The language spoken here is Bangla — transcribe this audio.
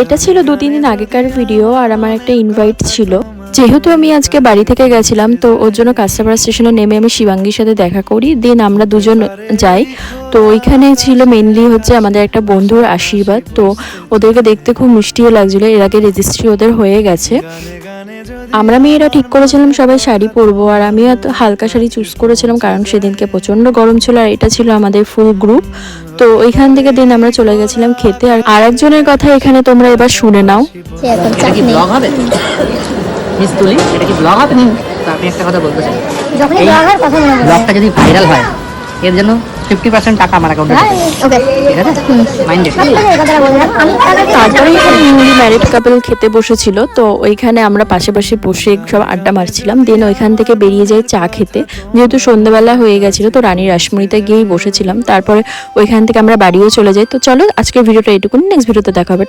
এটা ছিল 2-3 দিন আগেকার ভিডিও। আর আমার একটা ইনভাইট ছিল, যেহেতু আমি আজকে বাড়ি থেকে গেছিলাম তো ওর জন্য কাস্টামার স্টেশনে নেমে আমি শিবাঙ্গীর সাথে দেখা করি, দেন আমরা দুজন যাই। তো ওইখানে ছিল মেনলি হচ্ছে আমাদের একটা বন্ধুর আশীর্বাদ। তো ওদেরকে দেখতে খুব মিষ্টিও লাগছিলো, এর আগে রেজিস্ট্রি ওদের হয়ে গেছে। আমরা মেয়েরা ঠিক করেছিলাম সবাই শাড়ি পরবো, আর আমিও এত হালকা শাড়ি চুজ করেছিলাম কারণ সেদিনকে প্রচণ্ড গরম ছিল, আর এটা ছিল আমাদের ফুল গ্রুপ। তো ওইখান থেকে দিন আমরা চলে গেছিলাম খেতে। আর একজনের কথা এখানে তোমরা এবার শুনে নাও। এটা কি ব্লগ হবে মিস তুলি? এটা কি ব্লগ হবে? তো আমি একটা কথা বলতে চাই, এই ব্লগটা যদি ভাইরাল হয় এর জন্য 50% টাকা আমার অ্যাকাউন্টে ওকে, ঠিক আছে? মাইন্ডেড। তারপরে এখানে নিউলি ম্যারিড কাপল খেতে বসেছিল, তো ওইখানে আমরা পাশে বসে সব আড্ডা মারছিলাম। দেন ওইখান থেকে বেরিয়ে যাই চা খেতে, যেহেতু সন্ধ্যাবেলা হয়ে গেছিলো। তো রানীর রাসমণিতে গিয়েই বসেছিলাম। তারপরে ওইখান থেকে আমরা বাড়িও চলে যাই। তো চলো আজকের ভিডিওটা এইটুকুনি, নেক্সট ভিডিওতে দেখা হবে।